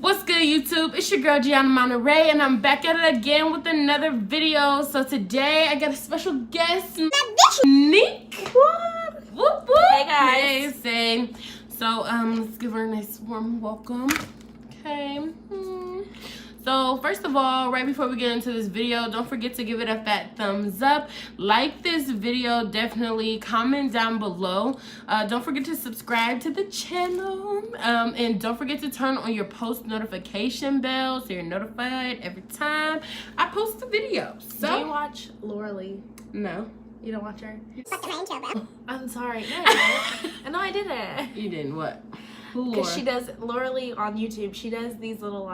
What's good, YouTube? It's your girl GionnaMonere, and I'm back at it again with another video. So today I got a special guest, Nick. What? Whoop, whoop. Hey guys. Hey, say. So let's give her a nice warm welcome. Okay. So first of all, right before we get into this video, don't forget to give it a fat thumbs up. Like this video, definitely. Comment down below. Don't forget to subscribe to the channel. And don't forget to turn on your post notification bell so you're notified every time I post a video. So, do you watch Laura Lee? No. You don't watch her? What's the intro, bro? I'm sorry. No, I didn't. No, I didn't. You didn't what? Because she does, Laura Lee on YouTube, she does these little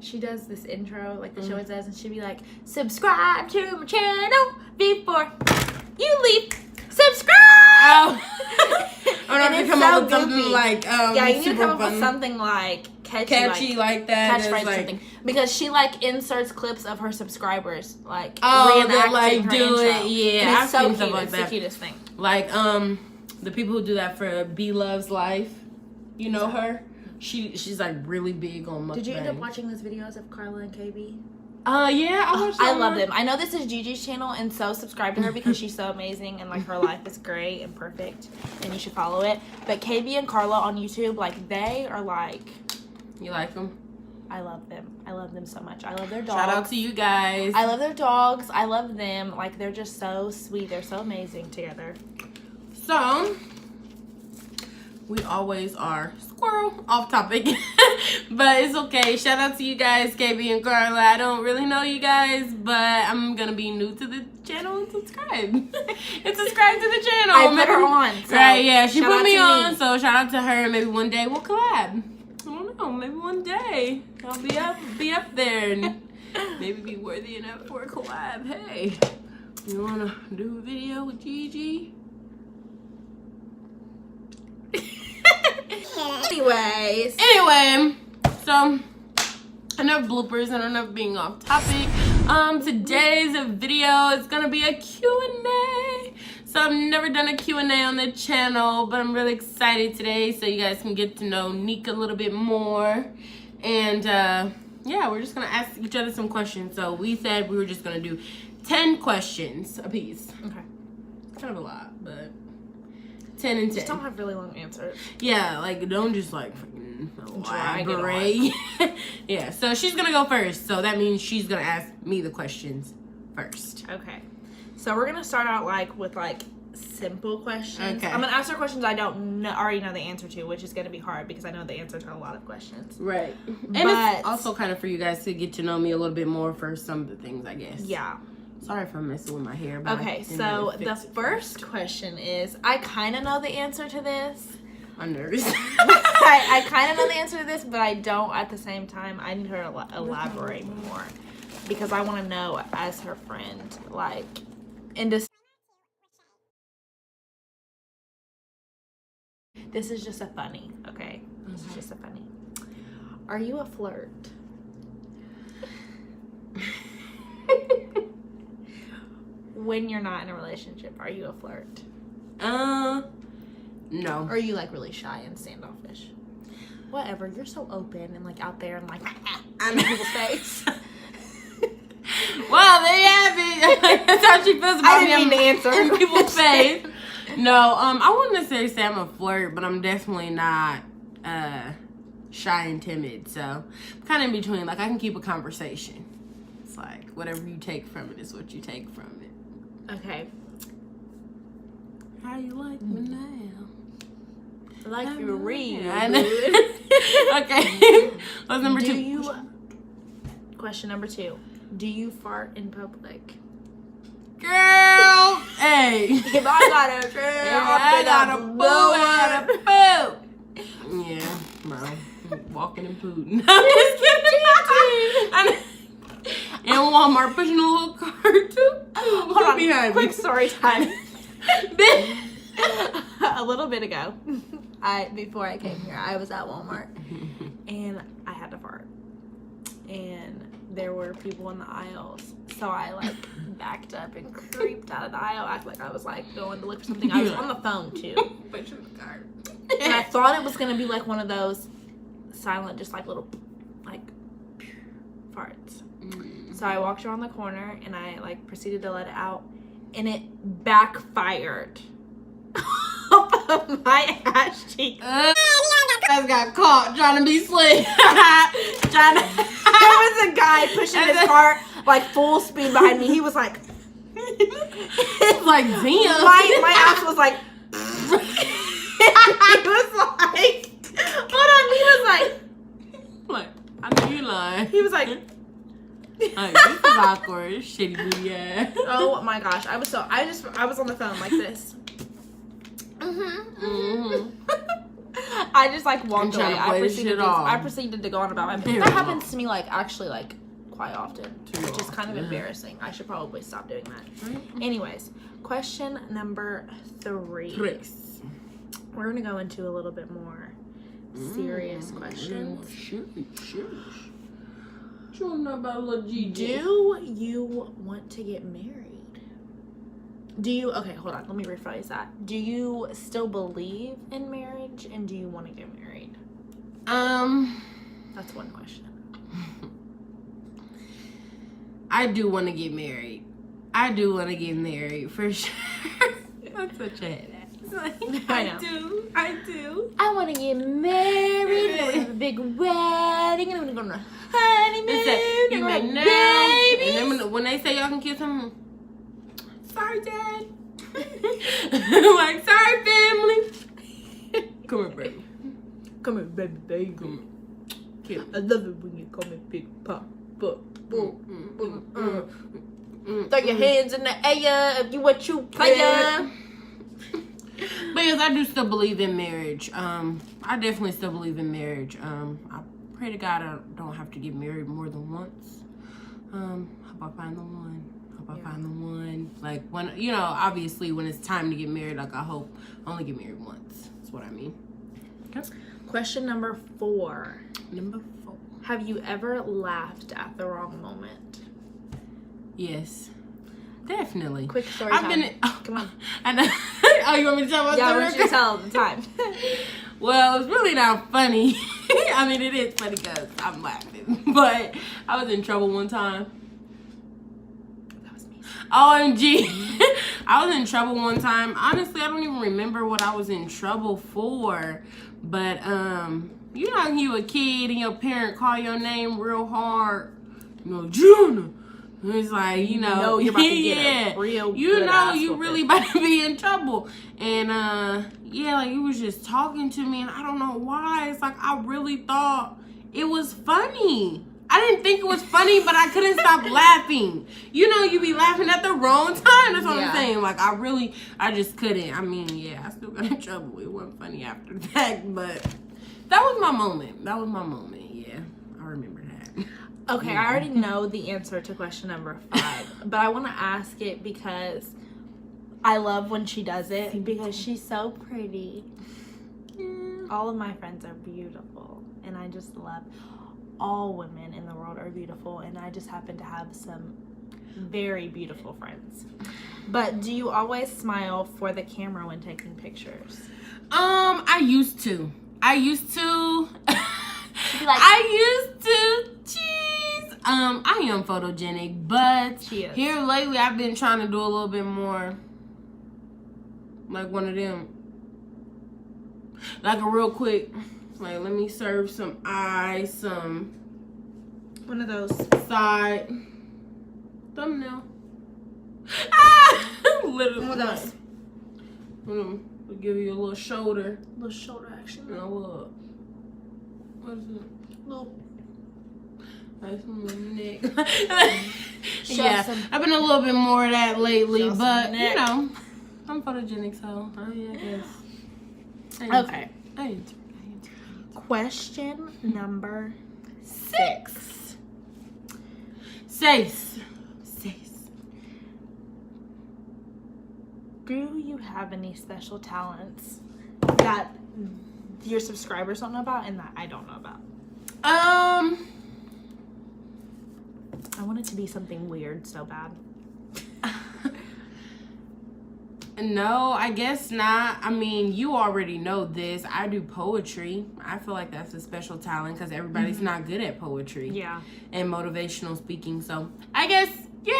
she does this intro, like the show always does, and she'd be like, subscribe to my channel before you leave. Subscribe! Oh. I don't have to come up with something goofy. like, yeah, you need to super come up fun. with something like catchy like that. Catchphrase like, something. Because she inserts clips of her subscribers, they reenacting her do intro. it. Yeah, And I've it's so seen cute. stuff like It's that. the cutest thing. Like the people who do that for B Loves Life, you know her. She's like really big on mukbang. Did you end up watching those videos of Carla and KB? Yeah, I watched. I love them. I know this is Gigi's channel, and so subscribe to her because she's so amazing and her life is great and perfect, and you should follow it. But KB and Carla on YouTube, they are You like them? I love them. I love them so much. I love their dogs. Shout out to you guys. I love their dogs. I love them. They're just so sweet. They're so amazing together. So we always are squirrel off topic, but it's okay. Shout out to you guys, KB and Carla. I don't really know you guys, but I'm gonna be new to the channel and subscribe. And subscribe to the channel. I put her on. So right? Yeah, she put me on. Me. So shout out to her. Maybe one day we'll collab. I don't know. Maybe one day I'll be up there and maybe be worthy enough for a collab. Hey, you wanna do a video with Gigi? Anyway, so enough bloopers and enough being off topic. Today's video is gonna be a Q&A. So I've never done a Q&A on the channel, but I'm really excited today so you guys can get to know Nick a little bit more. And yeah, we're just gonna ask each other some questions. So we said we were just gonna do 10 questions a piece. Okay. Kind of a lot, but 10 and 10. Just don't have really long answers. Yeah, don't just fucking elaborate. Yeah, so she's gonna go first. So that means she's gonna ask me the questions first. Okay. So we're gonna start out with simple questions. Okay. I'm gonna ask her questions I don't already know the answer to, which is gonna be hard because I know the answer to a lot of questions. Right. And it's also kind of for you guys to get to know me a little bit more for some of the things, I guess. Yeah. Sorry for messing with my hair. But okay, so the first question is, I kind of know the answer to this. I'm nervous. I kind of know the answer to this, but I don't at the same time. I need her to elaborate more because I want to know as her friend, this is just a funny, okay? This is just a funny. Are you a flirt? When you're not in a relationship, are you a flirt? No. Or are you really shy and standoffish? Whatever, you're so open and out there and I'm in people's face. Well, there you have it. That's how she feels about me. I didn't mean to answer in people's face. No, I wouldn't necessarily say I'm a flirt, but I'm definitely not shy and timid. So I'm kind of in between. I can keep a conversation. It's whatever you take from it is what you take from it. Okay. How you like me now? I like your read. Okay. What's number 2? Question number 2. Do you fart in public? Girl! Hey! If I got a girl, I got a boo and a poo! Yeah, bro. Walking and pooting. I'm just kidding. In Walmart pushing a little cart too. Hold on, behind quick me. story time. A little bit ago, before I came here, I was at Walmart and I had to fart, and there were people in the aisles, so I backed up and creeped out of the aisle, act like I was going to look for something. I was on the phone too, Put you in the cart. and I thought it was gonna be one of those silent, just little farts. So I walked around the corner and I like proceeded to let it out, and it backfired off of my ass cheek. Guys got caught trying to be slick. There was a guy pushing his cart like full speed behind me. He was like, like, damn. My ass was like, he was like, hold on. He was like, I know you lying. he was like, Like, this is awkward. Shitty booty ass. oh my gosh. I was on the phone like this. I just like walked away. I proceeded to go on about my business. That happens to me like actually like quite often, which is kind of embarrassing. I should probably stop doing that. Anyways, question number 3. We're gonna go into a little bit more serious questions. What you want to know about little Gigi? Do you want to get married? Okay, hold on. Let me rephrase that. Do you still believe in marriage, and do you want to get married? That's one question. I do want to get married. I do want to get married, for sure. That's such a headache. I know. I do. I want to get married. I want to have a big wedding. And I'm going to go on a honeymoon. You and may have now. babies. And then when they say y'all can kiss him, sorry, Dad. Like, sorry, family. Come here, baby. Come here, baby. Come here. I love it when you call me Big Papa. Throw your hands in the air if you what you player. But yes, I do still believe in marriage. I definitely still believe in marriage. I pray to God I don't have to get married more than once. Hope I find the one. Like, when, you know, obviously when it's time to get married, like, I hope I only get married once. That's what I mean. Okay. Question number 4. Number 4. Have you ever laughed at the wrong moment? Yes. Definitely. Quick story I've time. been. Come on. I know. Oh, you want me to tell my story? Yeah, I want you to tell the time. Well, it's really not funny. I mean, it is funny because I'm laughing. But I was in trouble one time. That was me. OMG. I was in trouble one time. Honestly, I don't even remember what I was in trouble for. But, you know, when you a kid and your parent call your name real hard. You know, Gionna. It's like, you know you're about to get a real you know you really about to be in trouble. And yeah, like, he was just talking to me, and I don't know why. It's like, I really thought it was funny. I didn't think it was funny, but I couldn't stop laughing. You know, you be laughing at the wrong time. That's what I'm saying. Like, I just couldn't. I mean, yeah, I still got in trouble. It wasn't funny after that, but that was my moment. Yeah, I remember that. Okay, I already know the answer to question number 5, but I want to ask it because I love when she does it because she's so pretty. All of my friends are beautiful, and I just love all women in the world are beautiful, and I just happen to have some very beautiful friends. But do you always smile for the camera when taking pictures? I used to. Be like, I am photogenic, but She is. here lately I've been trying to do a little bit more like one of them. Like a real quick, like, let me serve some eyes, some one of those. side thumbnail. Ah! Literally. One of those. We'll give you a little shoulder. Little shoulder action. And a little, what is it? Little. Nice little neck. Show Yeah, some- I've been a little bit more of that lately, Show some but neck. you know, I'm photogenic, so I guess. Okay. I ain't. Question number 6. Says. Do you have any special talents that your subscribers don't know about and that I don't know about? I want it to be something weird so bad. No, I guess not. I mean, you already know this. I do poetry. I feel like that's a special talent because everybody's not good at poetry. Yeah. And motivational speaking. So I guess, yeah,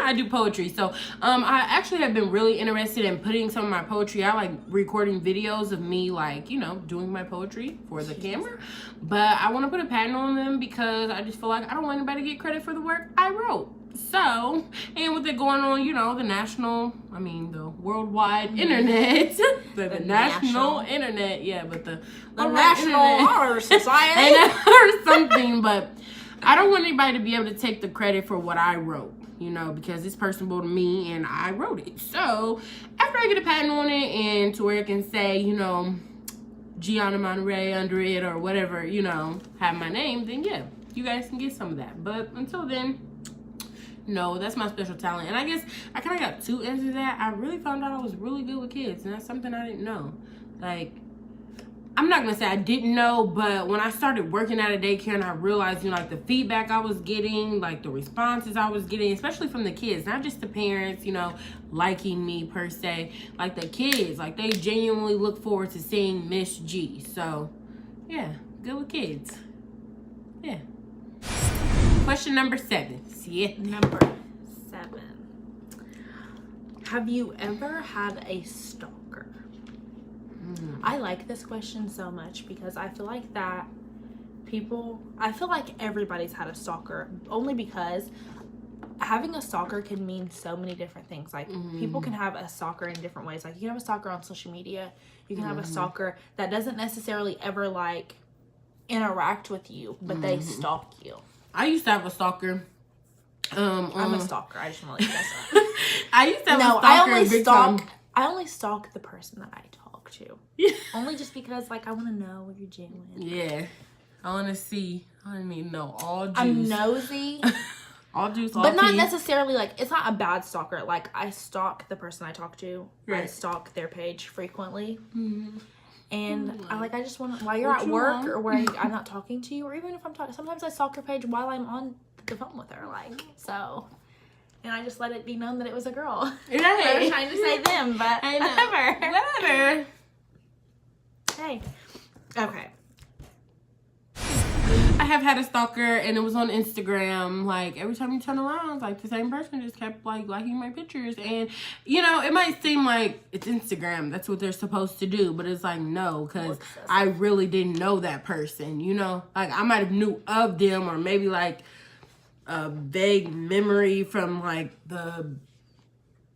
I do poetry. So I actually have been really interested in putting some of my poetry out, like recording videos of me, like, you know, doing my poetry for the camera. But I want to put a patent on them because I just feel like I don't want anybody to get credit for the work I wrote. So, and with it going on, you know, the worldwide internet, the national internet, yeah, but the National Honor Society or something, but I don't want anybody to be able to take the credit for what I wrote, you know, because it's personal to me and I wrote it. So, after I get a patent on it and to where it can say, you know, GionnaMonere under it or whatever, you know, have my name, then yeah, you guys can get some of that. But until then, no, that's my special talent. And I guess I kind of got two answers to that. I really found out I was really good with kids, and that's something I didn't know. Like, I'm not going to say I didn't know, but when I started working at a daycare and I realized, you know, like the feedback I was getting, like the responses I was getting, especially from the kids, not just the parents, you know, liking me per se, like the kids, like they genuinely look forward to seeing Miss G. So, yeah, good with kids. Yeah. Question number 7. Yeah. Number 7. Have you ever had a stalker? I like this question so much because I feel like everybody's had a stalker, only because having a stalker can mean so many different things. Like, people can have a stalker in different ways. Like, you can have a stalker on social media. You can have a stalker that doesn't necessarily ever, like, interact with you, but they stalk you. I used to have a stalker. I'm a stalker. I just want to let you guys know. I used to have a stalker. I only stalk the person that I talk to. Yeah. Only just because, like, I want to know what you're doing. Yeah. I want to see. I need to know all juice. I'm nosy. All juice, all but not tea. necessarily, like, it's not a bad stalker. Like, I stalk the person I talk to. Right. I stalk their page frequently. Mm-hmm. And I just want to, while you're at work or where I'm not talking to you, or even if I'm talking, sometimes I stalk your page while I'm on the phone with her, like, so. And I just let it be known that it was a girl. Right. I was trying to say them, but I know. Whatever. Hey. Okay. I have had a stalker, and it was on Instagram. Like, every time you turn around, like, the same person just kept, like, liking my pictures. And, you know, it might seem like it's Instagram. That's what they're supposed to do. But it's like, no, because I really didn't know that person, you know? Like, I might have knew of them, or maybe, like, a vague memory from, like,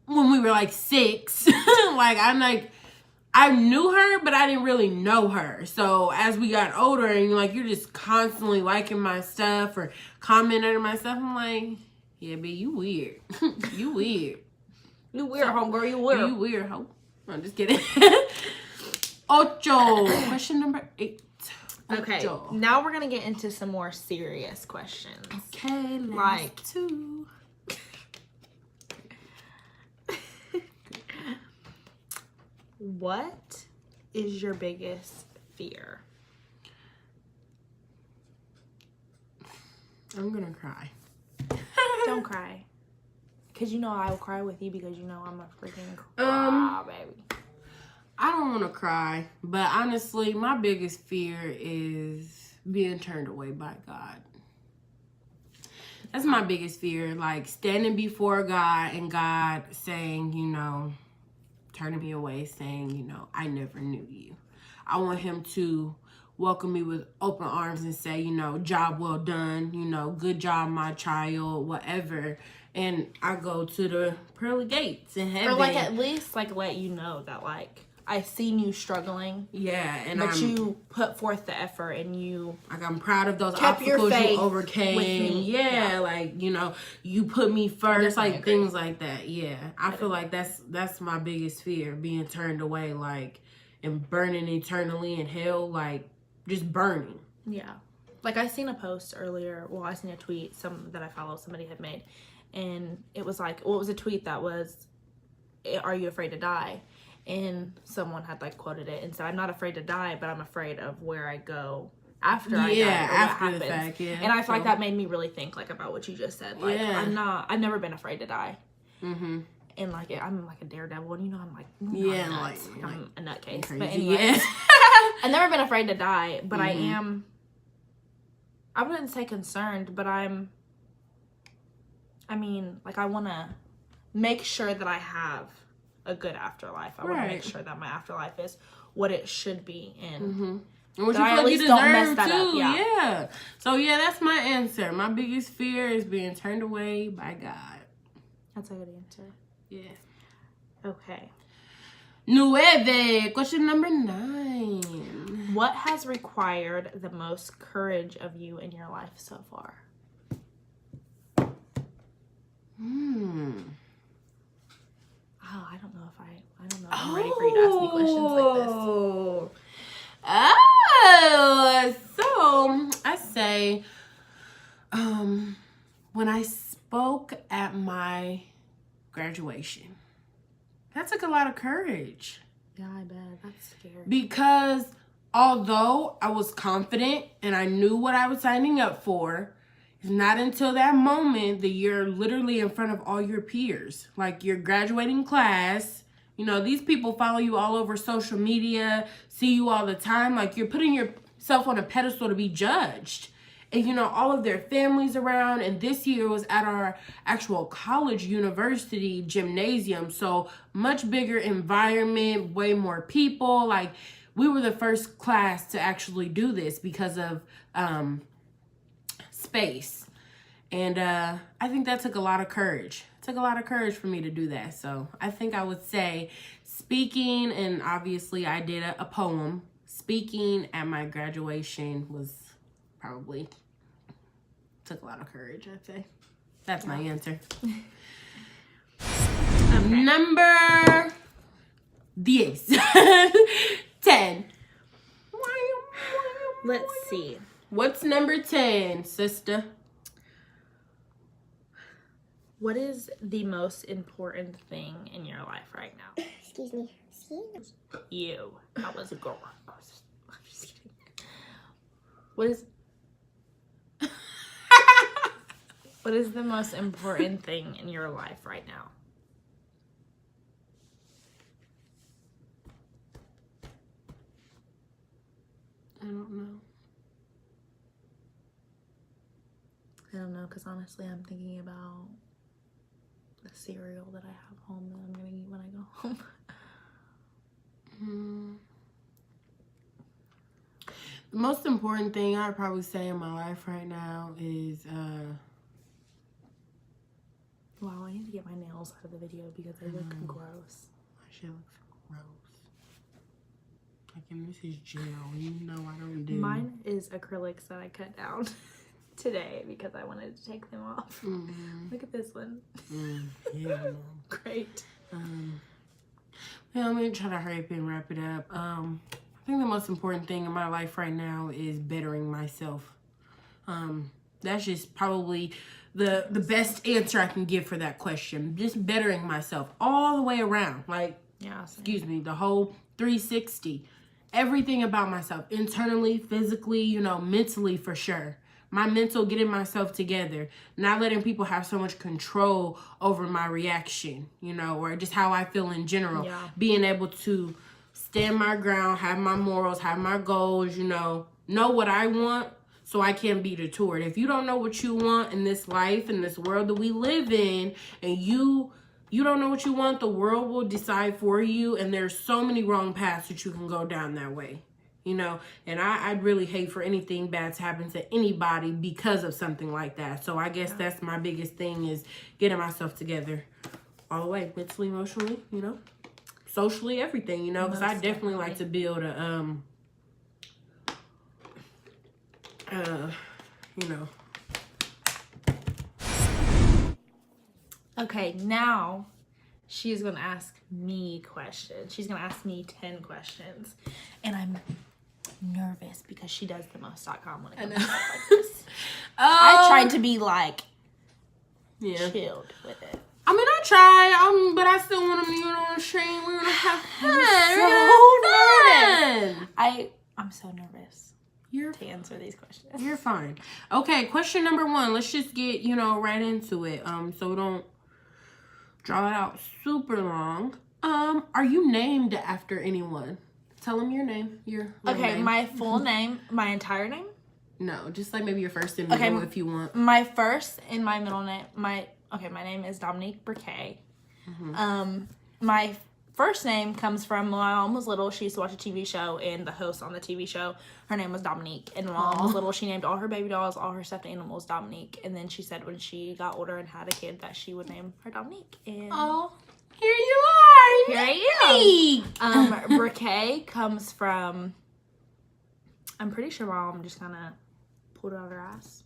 when we were, like, 6. Like, I knew her, but I didn't really know her. So as we got older and like you're just constantly liking my stuff or commenting on my stuff, I'm like, yeah, B, you weird. You weird. You weird, homegirl. You weird. You weird, ho. I'm just kidding. Ocho. Question number 8. Okay. Ocho. Now we're gonna get into some more serious questions. Okay, like 2. What is your biggest fear? I'm gonna cry. Don't cry. Because you know I will cry with you because you know I'm a freaking cry, baby. I don't want to cry, but honestly, my biggest fear is being turned away by God. That's my biggest fear, like standing before God and God saying, you know, turning me away, saying, you know, I never knew you. I want him to welcome me with open arms and say, you know, job well done, you know, good job, my child, whatever. And I go to the pearly gates in heaven. Or like at least like let you know that like I seen you struggling. Yeah, and but you put forth the effort and you like I'm proud of those kept obstacles your faith you overcame. with me. Yeah, like, you know, you put me first, like agree. things like that. Yeah. I feel like that's my biggest fear, being turned away, like, and burning eternally in hell, like just burning. Yeah. Like I seen a post earlier, I seen a tweet that I follow somebody had made, and it was like, it was a tweet that was, are you afraid to die? And someone had like quoted it and said, I'm not afraid to die, but I'm afraid of where I go after I die, or after what the happens. fact, yeah. And I feel like that made me really think like about what you just said. Like Yeah. I've never been afraid to die. Mm-hmm. And like I'm like a daredevil, and I'm like Yeah, nuts. like I'm a nutcase. crazy. But anyway, Yeah. I've never been afraid to die, but I wouldn't say concerned, but I want to make sure that I have a good afterlife. I want to make sure that my afterlife is what it should be, and what that I at least don't mess that up. Yeah. So yeah, that's my answer. My biggest fear is being turned away by God. That's a good answer. Yeah. Okay. 9. Question number 9. What has required the most courage of you in your life so far? Oh, I don't know if I'm ready for you to ask me questions like this. So I say, when I spoke at my graduation, that took a lot of courage. Yeah, I bet. That's scary. Because although I was confident and I knew what I was signing up for, it's not until that moment that you're literally in front of all your peers, like your graduating class. You know, these people follow you all over social media, see you all the time. Like, you're putting yourself on a pedestal to be judged. And, you know, all of their families around. And this year was at our actual college university gymnasium. So much bigger environment, way more people. Like, we were the first class to actually do this because of space. And I think that took a lot of courage. It took a lot of courage for me to do that. So I think I would say speaking, and obviously I did a poem. Speaking at my graduation was probably took a lot of courage, I'd say. That's my answer. Number 10. Let's see. What's number 10, sister? What is the most important thing in your life right now? Excuse me. You. That was a girl. I'm just kidding. What is the most important thing in your life right now? I don't know. I don't know, because honestly, I'm thinking about the cereal that I have home that I'm going to eat when I go home. The most important thing I'd probably say in my life right now is, wow, I need to get my nails out of the video because they look gross. My shit looks gross. Like, and this is gel. You know I don't do. Mine is acrylics that I cut down today because I wanted to take them off. Look at this one. Yeah. Great. Well, I'm going to try to hurry up and wrap it up. I think the most important thing in my life right now is bettering myself. That's just probably the best answer I can give for that question. Just bettering myself all the way around. Like, Yeah. excuse me, the whole 360. Everything about myself. Internally, physically, you know, mentally for sure. My mental, getting myself together. Not letting people have so much control over my reaction, you know, or just how I feel in general. Yeah. Being able to stand my ground, have my morals, have my goals, you know what I want so I can't be detoured. If you don't know what you want in this life, in this world that we live in, and you don't know what you want, the world will decide for you, and there's so many wrong paths that you can go down that way, you know, and I'd really hate for anything bad to happen to anybody because of something like that. So I guess that's my biggest thing, is getting myself together all the way, mentally, emotionally, you know, socially, everything, you know, because I definitely like to build a, you know. Okay, now she's going to ask me questions. She's going to ask me 10 questions. And I'm nervous because she does the most.com when it comes to stuff like this. I tried to be like chilled with it. I mean, I try, but I still want them to, you know, stream. We're gonna have fun. I'm so nervous to answer these questions. You're fine. Okay, question number 1. Let's just get, you know, right into it. So we don't draw it out super long. Are you named after anyone? Tell them your name. Your real name. My full name, my entire name? No, just like maybe your first and middle if you want. My first and my middle name, my name is NiqueBriKae. My first name comes from when my mom was little. She used to watch a TV show, and the host on the TV show, her name was Dominique. And when my mom was little, she named all her baby dolls, all her stuffed animals Dominique. And then she said when she got older and had a kid that she would name her Dominique. And here you are. Here I am. Briquet comes from, I'm pretty sure my mom just kind of pulled it out of her ass.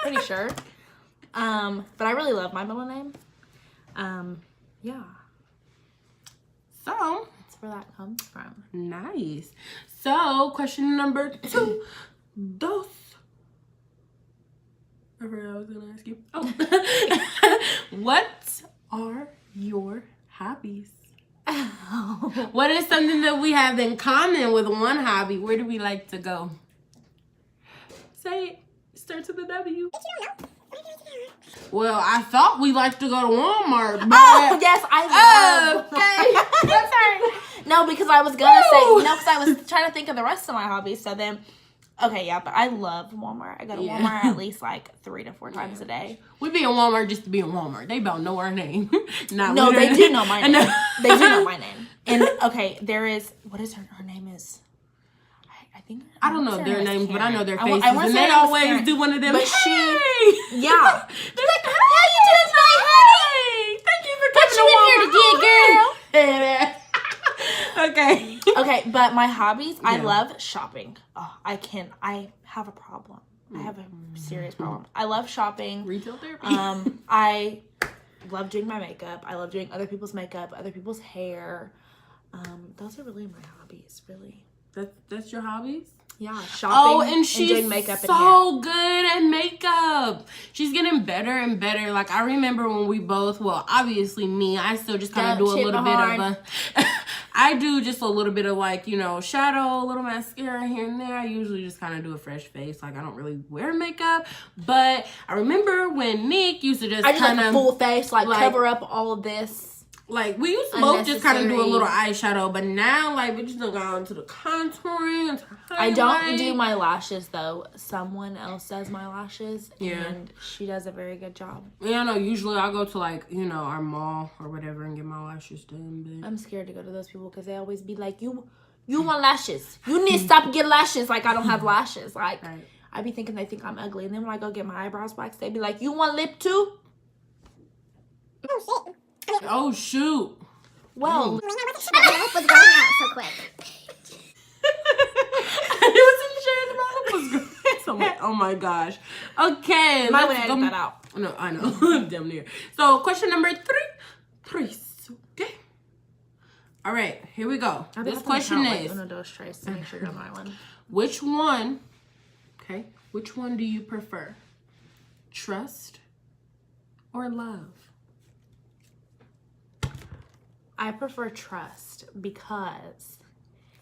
Pretty sure. But I really love my middle name. Yeah. So that's where that comes from. Nice. So question number 2. Dos. I forgot I was gonna ask you. What are your hobbies? What is something that we have in common with one hobby? Where do we like to go? Say it. Starts with a W. Well, I thought we liked to go to Walmart. But Yes, I love. Okay. I'm sorry. No, because I was gonna say because I was trying to think of the rest of my hobbies. So then, but I love Walmart. I go to Walmart at least like 3 to 4 times a day. We be in Walmart just to be in Walmart. They about know our name. No, they do know my name. They do know my name. And there is what is her name is. I don't know their names, but I know their faces. And they always do one of them. But yeah. They're like, how you doing, honey? Thank you for coming to Walmart. Okay, but my hobbies, I love shopping. Oh, I have a problem. I have a serious problem. I love shopping. Retail therapy. I love doing my makeup. I love doing other people's makeup, other people's hair. Those are really my hobbies, really. That's your hobbies? Yeah, shopping and she's doing makeup so good at makeup. She's getting better and better. Like, I remember when we both, well, obviously me, I still just kind of do a little bit of I do just a little bit of like, shadow, a little mascara here and there. I usually just kind of do a fresh face. Like, I don't really wear makeup. But I remember when Nick used to just kind of full face, like cover up all of this. Like, we used to both just kind of do a little eyeshadow, but now, like, we just go into the contouring, into highlight. I don't do my lashes, though. Someone else does my lashes, and she does a very good job. Yeah, no, usually I'll go to, like, our mall or whatever and get my lashes done. But I'm scared to go to those people because they always be like, you want lashes. You need to stop and get lashes. Like, I don't have lashes. Like, I be thinking they think I'm ugly, and then when I go get my eyebrows waxed, they be like, you want lip too? Oh, shit. Oh, shoot. Well, I was going out so quick. I wasn't sure the was great. Oh my gosh. Okay. Might want to edit that out. No, I know. Damn near. So, question number 3. Okay. All right. Here we go. This question is, to make sure you're my one. which one do you prefer? Trust or love? I prefer trust because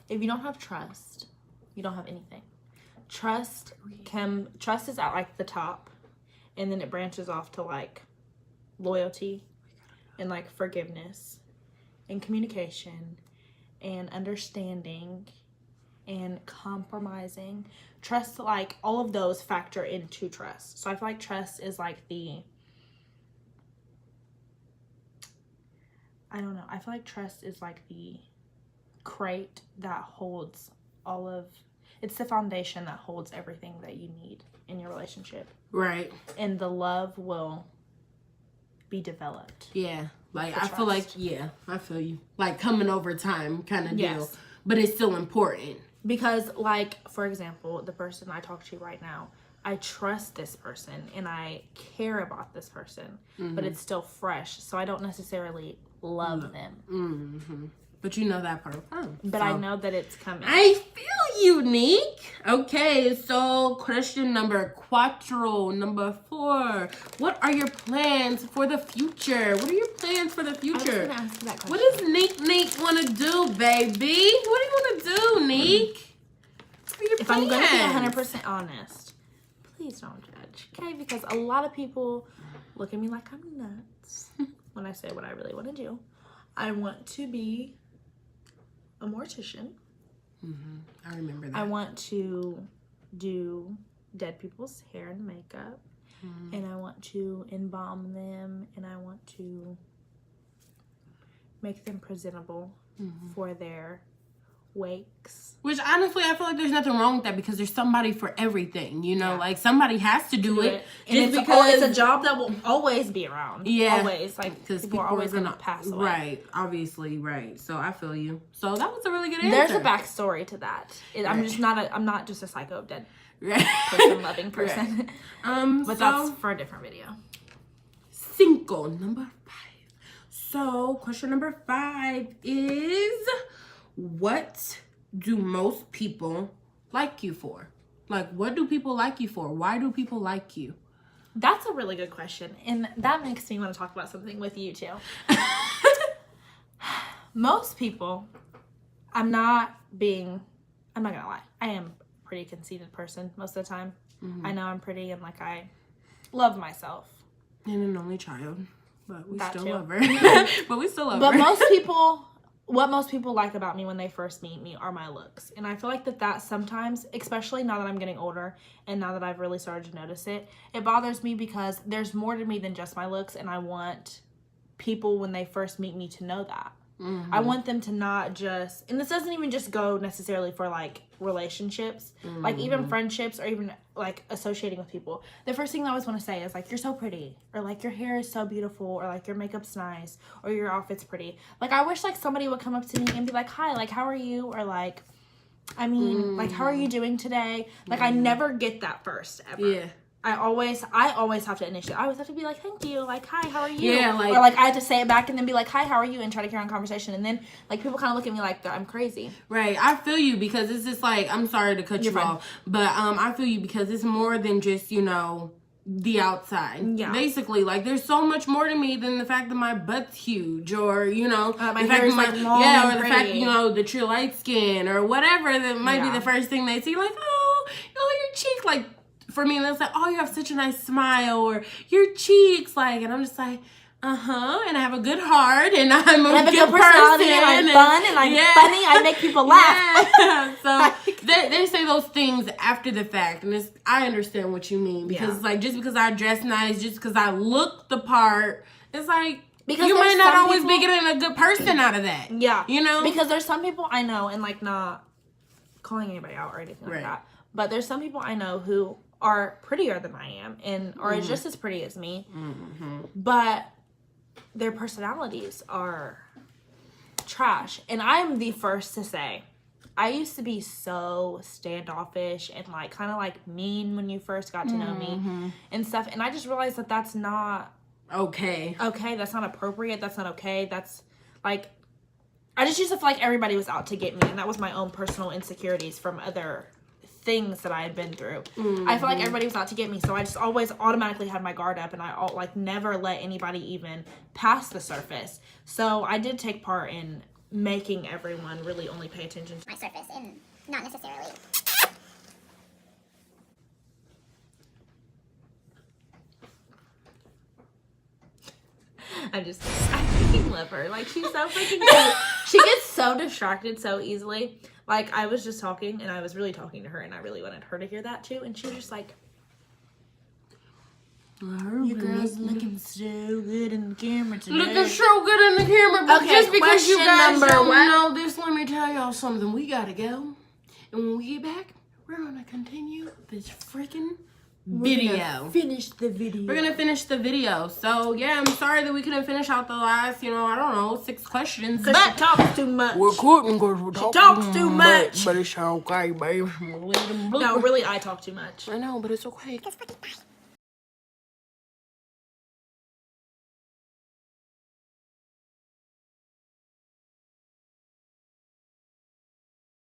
if you don't have trust, you don't have anything. Trust is at like the top, and then it branches off to like loyalty and like forgiveness and communication and understanding and compromising. Trust, like all of those factor into trust. So I feel like trust is like I feel like trust is like the crate that holds it's the foundation that holds everything that you need in your relationship. Right. And the love will be developed. Yeah. Like, I feel like, I feel you. Like, coming over time kind of deal. But it's still important. Because, like, for example, the person I talk to right now, I trust this person and I care about this person, but it's still fresh. So I don't necessarily love them. Mm-hmm. But you know that part of time. But so, I know that it's coming. I feel unique. Okay, so question number 4. What are your plans for the future? What are your plans for the future? I was gonna ask you that question. What does Nique want to do, baby? What do you want to do, Nique? What are your if plans? I'm going to be 100% honest, please don't judge, okay? Because a lot of people look at me like I'm nuts. when I say what I really want to do, I want to be a mortician. I remember that. I want to do dead people's hair and makeup. And I want to embalm them, and I want to make them presentable for their wakes. Which honestly, I feel like there's nothing wrong with that because there's somebody for everything, you know? Yeah. Like somebody has to do it. And it's a job that will always be around. Yeah. Always. Like, because people are always going to pass away. Right. Obviously, right. So I feel you. So that was a really good answer. There's a backstory to that. I'm not just a psycho dead right. person, loving person. Right. But that's for a different video. Cinco, number 5. So question number 5 is, what do most people like you for? Like, what do people like you for? Why do people like you? That's a really good question. And that makes me want to talk about something with you too. Most people, I'm not gonna lie, I am a pretty conceited person most of the time. I know I'm pretty and like I love myself. And an only child. But we That still too. love her. But we still love her. But what most people like about me when they first meet me are my looks. And I feel like that sometimes, especially now that I'm getting older and now that I've really started to notice it, it bothers me because there's more to me than just my looks. And I want people when they first meet me to know that. I want them to not just, and this doesn't even just go necessarily for like relationships, like even friendships or even like associating with people. The first thing I always want to say is like, you're so pretty, or like your hair is so beautiful, or like your makeup's nice, or your outfit's pretty. Like I wish like somebody would come up to me and be like, hi, like how are you? Or like, I mean, like how are you doing today? Like I never get that first ever. Yeah. I always have to initiate. I always have to be like, thank you. Like, hi, how are you? Yeah, like... Or, like, I have to say it back and then be like, hi, how are you? And try to carry on conversation. And then, like, people kind of look at me like I'm crazy. Right. I feel you because it's just like, I'm sorry to cut you off. But I feel you because it's more than just, you know, the outside. Yeah. Basically, like, there's so much more to me than the fact that my butt's huge or, you know, my the hair is, like, long and or the fact, you know, that you're light skin or whatever that might be the first thing they see. Like, oh, your cheek, like... For me, it's like, oh, you have such a nice smile, or your cheeks, like, and I'm just like, and I have a good heart, and I'm a good person, and I'm fun, and I'm funny, I make people laugh. Yeah. So they say those things after the fact, and I understand what you mean, because it's like, just because I dress nice, just because I look the part, it's like, because you might not always be getting a good person out of that. Yeah. You know? Because there's some people I know, and like not calling anybody out or anything like that, but there's some people I know who are prettier than I am and are just as pretty as me, but their personalities are trash. And I'm the first to say, I used to be so standoffish and like kind of like mean when you first got to know me and stuff. And I just realized that that's not okay. That's not appropriate. That's not okay. That's like, I just used to feel like everybody was out to get me. And that was my own personal insecurities from other things that I had been through. I feel like everybody was out to get me, so I just always automatically had my guard up, and I like never let anybody even pass the surface. So I did take part in making everyone really only pay attention to my surface and not necessarily. I freaking love her. Like, she's so freaking cute. She gets so distracted so easily. Like, I was just talking, and I was really talking to her, and I really wanted her to hear that, too. And she was just like, your girl's looking so good in the camera today. Looking so good in the camera, but just because you guys don't know this, let me tell y'all something. We gotta go. And when we get back, we're gonna continue this freaking video. Finish the video. We're gonna finish the video. So yeah, I'm sorry that we couldn't finish out the last, I don't know, 6 questions. Because she talks too much. We're quitting because we're talking. She talks too much. But it's okay, baby. No, really, I talk too much. I know, but it's okay. Because fucking bye.